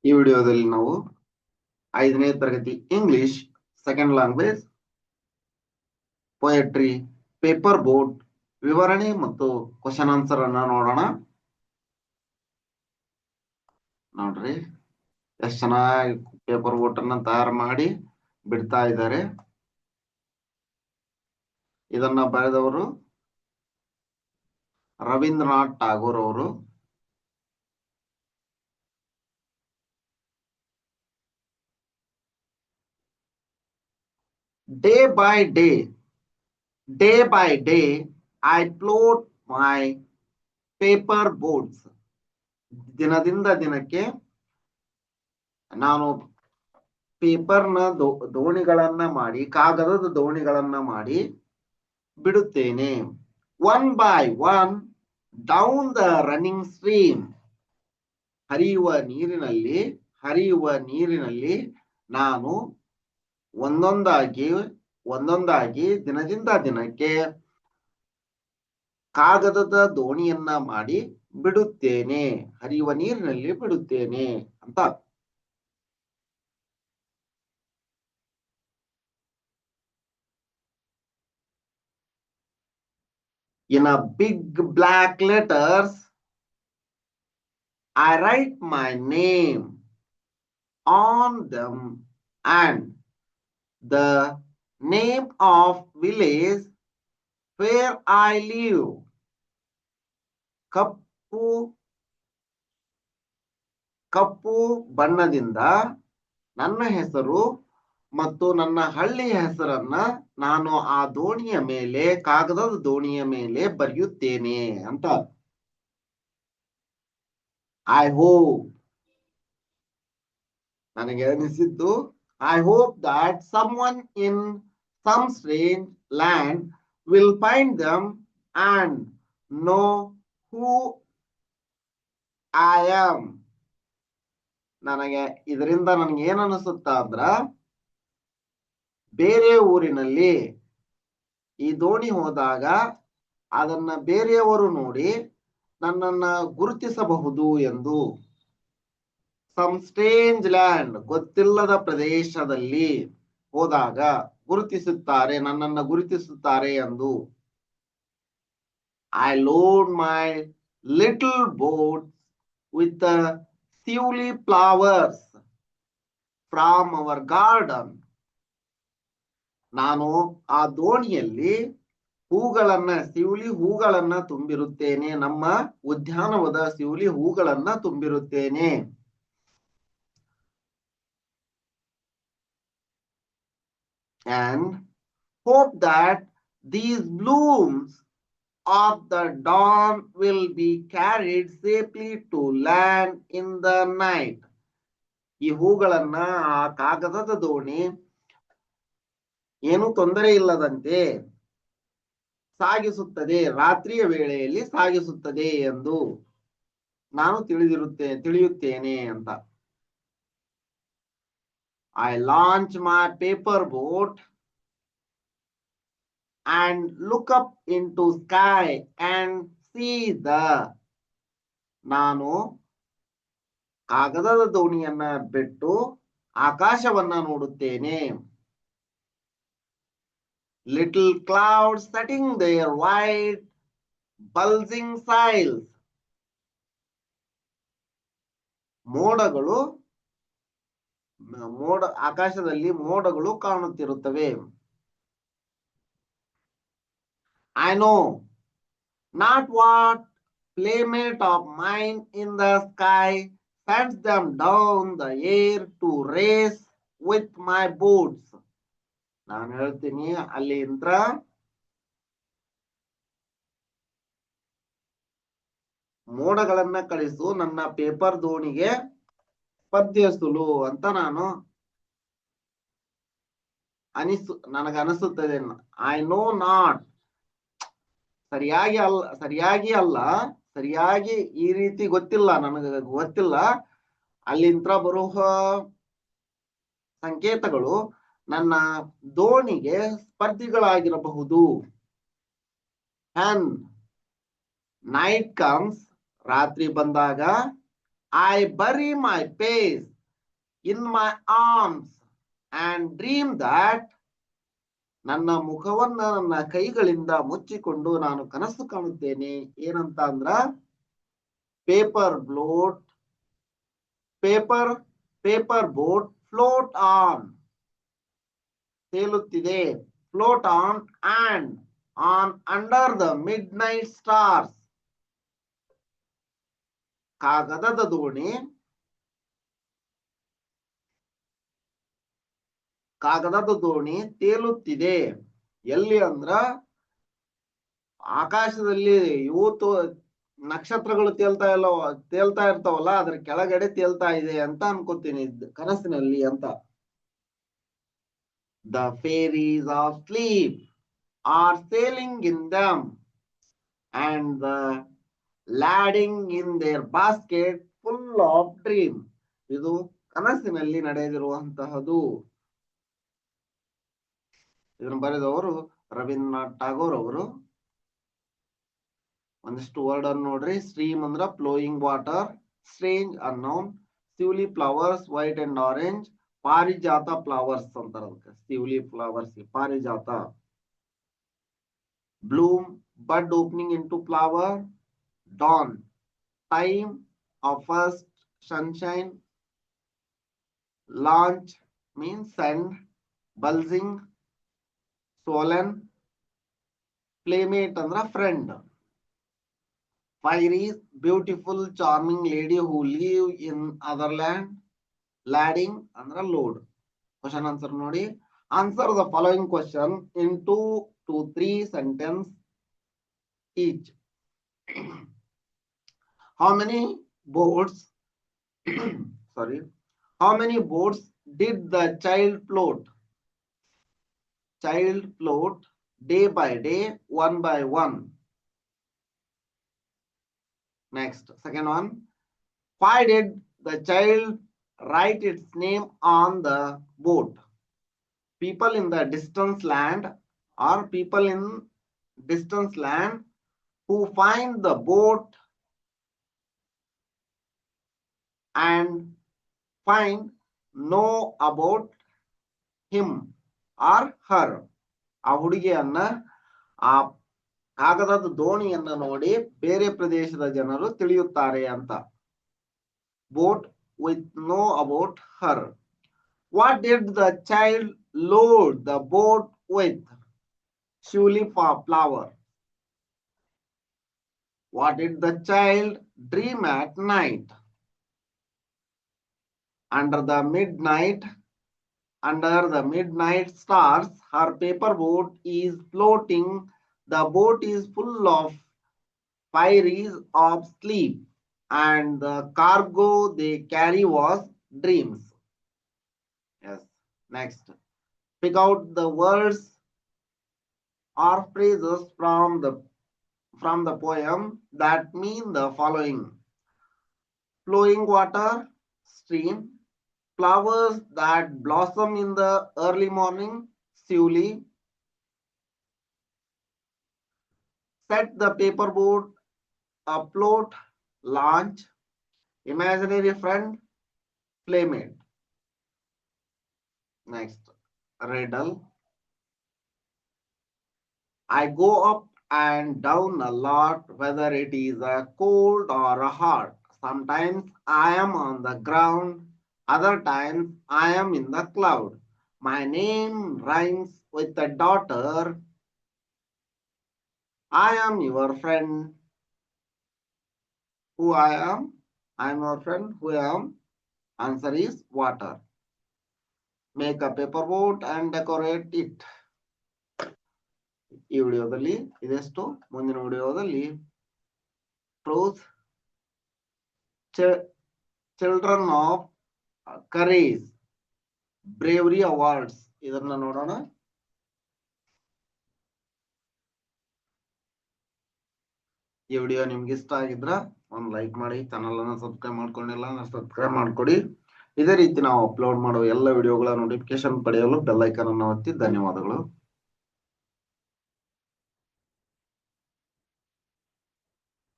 ಈ ವಿಡಿಯೋದಲ್ಲಿ ನಾವು 5ನೇ ತರಗತಿ English second language poetry paper boat ವಿವರಣೆ ಮತ್ತು ಕ್ವಶನ್ ಆನ್ಸರ್ ಅನ್ನ ನೋಡೋಣ. ನೋಡ್ರಿ ಎಷ್ಟು ಚೆನ್ನಾಗಿ ಪೇಪರ್ ಬೋಟ್ ಅನ್ನ ತಯಾರು ಮಾಡಿ ಬಿಡ್ತಾ ಇದ್ದಾರೆ. ಇದನ್ನ ಬರೆದವರು ರವೀಂದ್ರನಾಥ್ ಟಾಗೋರ್ ಅವರು. Day by day, I float my paper boats. ದಿನದಿಂದ ದಿನಕ್ಕೆ ನಾನು ಪೇಪರ್ನ ದೋಣಿಗಳನ್ನ ಮಾಡಿ, ಕಾಗದದ ದೋಣಿಗಳನ್ನ ಮಾಡಿ ಬಿಡುತ್ತೇನೆ. One by one, down the running stream. ಹರಿಯುವ ನೀರಿನಲ್ಲಿ ನಾನು ಒಂದೊಂದಾಗಿ ದಿನದಿಂದ ದಿನಕ್ಕೆ ಕಾಗದದ ದೋಣಿಯನ್ನ ಮಾಡಿ ಬಿಡುತ್ತೇನೆ, ಹರಿಯುವ ನೀರಿನಲ್ಲಿ ಬಿಡುತ್ತೇನೆ ಅಂತ. In a big black letters, I write my name on them and the name of village where I live. ಕಪ್ಪು ಬಣ್ಣದಿಂದ ನನ್ನ ಹೆಸರು ಮತ್ತು ನನ್ನ ಹಳ್ಳಿಯ ಹೆಸರನ್ನ ನಾನು ಆ ದೋಣಿಯ ಮೇಲೆ, ಕಾಗದದ ದೋಣಿಯ ಮೇಲೆ ಬರೆಯುತ್ತೇನೆ ಅಂತ. ಐ ಹೋಪ್, ನನಗೆ ಅನಿಸಿದ್ದು, I hope that someone in some strange land will find them and know who I am. ಇದರಿಂದ ನನಗೆ ಏನ್ ಅನಿಸುತ್ತಾ ಅಂದ್ರ, ಬೇರೆ ಊರಿನಲ್ಲಿ ಈ ದೋಣಿ ಹೋದಾಗ ಅದನ್ನ ಬೇರೆಯವರು ನೋಡಿ ನನ್ನನ್ನ ಗುರುತಿಸಬಹುದು ಎಂದು. ಸಮ್ ಸ್ಟ್ರೇಂಜ್ ಲ್ಯಾಂಡ್, ಗೊತ್ತಿಲ್ಲದ ಪ್ರದೇಶದಲ್ಲಿ ಹೋದಾಗ ಗುರುತಿಸುತ್ತಾರೆ, ನನ್ನನ್ನ ಗುರುತಿಸುತ್ತಾರೆ ಎಂದು. I load my little boat with shiuli flowers from our garden. ನಾನು ಆ ದೋಣಿಯಲ್ಲಿ ಸಿವ್ಲಿ ಹೂಗಳನ್ನ ತುಂಬಿರುತ್ತೇನೆ, ನಮ್ಮ ಉದ್ಯಾನವದ ಸಿವ್ಲಿ ಹೂಗಳನ್ನ ತುಂಬಿರುತ್ತೇನೆ. And hope that these blooms of the dawn will be carried safely to land in the night. ಈ ಹೂಗಳನ್ನ ಆ ಕಾಗದದ ದೋಣಿ ಏನು ತೊಂದರೆ ಇಲ್ಲದಂತೆ ಸಾಗಿಸುತ್ತದೆ, ರಾತ್ರಿಯ ವೇಳೆಯಲ್ಲಿ ಸಾಗಿಸುತ್ತದೆ ಎಂದು ನಾನು ತಿಳಿಯುತ್ತೇನೆ ಅಂತ. I launch my paper boat and look up into sky and see ನಾನು ಕಾಗದದ ದೋಣಿಯನ್ನ ಬಿಟ್ಟು ಆಕಾಶವನ್ನ ನೋಡುತ್ತೇನೆ. Little clouds setting their white bulging sails. ಆಕಾಶದಲ್ಲಿ ಮೋಡಗಳು ಕಾಣುತ್ತಿರುತ್ತವೆ. I know not what playmate of mine in the sky sends them down the air to race with my boats. ನಾನು ಹೇಳ್ತೀನಿ, ಅಲ್ಲಿಂದ ಮೋಡಗಳನ್ನ ಕಳಿಸು ನನ್ನ ಪೇಪರ್ ದೋಣಿಗೆ ಸ್ಪರ್ಧಿಸಲು ಅಂತ ನನಗನಿಸುತ್ತದೆ. ಐ ನೋ ನಾಟ್, ಸರಿಯಾಗಿ ಈ ರೀತಿ ಗೊತ್ತಿಲ್ಲ, ನನಗೆ ಗೊತ್ತಿಲ್ಲ. ಅಲ್ಲಿಂದ ಬರುವ ಸಂಕೇತಗಳು ನನ್ನ ದೋಣಿಗೆ ಸ್ಪರ್ಧಿಗಳಾಗಿರಬಹುದು. And night comes, ರಾತ್ರಿ ಬಂದಾಗ, I bury my face in my arms and dream that ನನ್ನ ಮುಖವನ್ನ ನನ್ನ ಕೈಗಳಿಂದ ಮುಚ್ಚಿಕೊಂಡು ನಾನು ಕನಸು ಕಾಣುತ್ತೇನೆ. ಏನಂತ ಅಂದ್ರ ಪೇಪರ್ ಬೋಟ್ ಫ್ಲೋಟ್ ಆನ್, ತೇಲುತ್ತಿದೆ, float on and on under the midnight stars. ಕಾಗದದ ದೋಣಿ ತೇಲುತ್ತಿದೆ. ಎಲ್ಲಿ ಅಂದ್ರ ಆಕಾಶದಲ್ಲಿ ಇವತ್ತು ನಕ್ಷತ್ರಗಳು ತೇಲ್ತಾ ಇರ್ತಾವಲ್ಲ, ಅದ್ರ ಕೆಳಗಡೆ ತೇಲ್ತಾ ಇದೆ ಅಂತ ಅನ್ಕೋತೀನಿ ಕನಸಿನಲ್ಲಿ ಅಂತ. The fairies of sleep are sailing in them and the lading in their basket full of dream. ಇದು ಕನಸಿನಲ್ಲಿ ನಡೆದಿರುವಂತಹದು. ಇದನ್ನು ಬರೆದವರು ರವೀಂದ್ರನಾಥ್ ಟಾಗೋರ್ ಅವರು. ಒಂದಿಷ್ಟು ವರ್ಡ್ ಅನ್ನು ನೋಡ್ರಿ. ಸ್ಟ್ರೀಮ್ ಅಂದ್ರ flowing water, strange unknown, shiuli flowers white and orange, ಪಾರಿಜಾತ ಫ್ಲವರ್ಸ್ ಅಂತಾರ ಅದಕ್ಕೆ, ಸಿವ್ಲಿ ಫ್ಲವರ್ಸ್ ಪಾರಿಜಾತ. Bloom bud opening into flower, dawn time of first sunshine, launch means send, buzzing, swollen, playmate andra friend. Fairies beautiful charming lady who live in other land, lading andra load. Question answer nodi. Answer the following question in 2 to 3 sentence each. How many boats did the child float day by day, one by one? Next, second one. Why did the child write its name on the boat? People in the distant land who find the boat and know about him or her. ಆ ಹುಡುಗಿಯನ್ನ ಆ ಕಾಗದದ ದೋಣಿಯನ್ನ ನೋಡಿ ಬೇರೆ ಪ್ರದೇಶದ ಜನರು ತಿಳಿಯುತ್ತಾರೆ ಅಂತ. Boat with no about her. What did the child load the boat with? Shiuli flower. What did the child dream at night? Under the midnight stars, her paper boat is floating. The boat is full of fairies of sleep, and the cargo they carry was dreams. Yes. Next, pick out the words or phrases from the poem that mean the following: flowing water, stream; flowers that blossom in the early morning, siwli; set the paper boat afloat, launch; imaginary friend, playmate. Next, riddle. I go up and down a lot, whether it is a cold or a hot. Sometimes I am on the ground, other times I am in the cloud. My name rhymes with the daughter. I am your friend. Who I am? I am your friend. Who I am? Answer is water. Make a paper boat and decorate it. ಈ ವಿಡಿಯೋದಲ್ಲಿ ಇದೆಷ್ಟು. ಮುಂದಿನ ವಿಡಿಯೋದಲ್ಲಿ truth, children of courage, bravery awards ಇದನ್ನ ನೋಡೋಣ. ಈ video ನಿಮ್ಗೆ ಇಷ್ಟ ಆಗಿದ್ರ ಒಂದು ಲೈಕ್ ಮಾಡಿ, ಚಾನಲ್ ಅನ್ನ ಸಬ್ಸ್ಕ್ರೈಬ್ ಮಾಡ್ಕೊಂಡಿಲ್ಲ ಸಬ್ಸ್ಕ್ರೈಬ್ ಮಾಡ್ಕೊಡಿ. ಇದೇ ರೀತಿ ನಾವು ಅಪ್ಲೋಡ್ ಮಾಡುವ ಎಲ್ಲ ವಿಡಿಯೋಗಳ ನೋಟಿಫಿಕೇಶನ್ ಪಡೆಯಲು ಬೆಲ್ ಐಕಾನ್ ಅನ್ನು ಒತ್ತಿ. ಧನ್ಯವಾದಗಳು.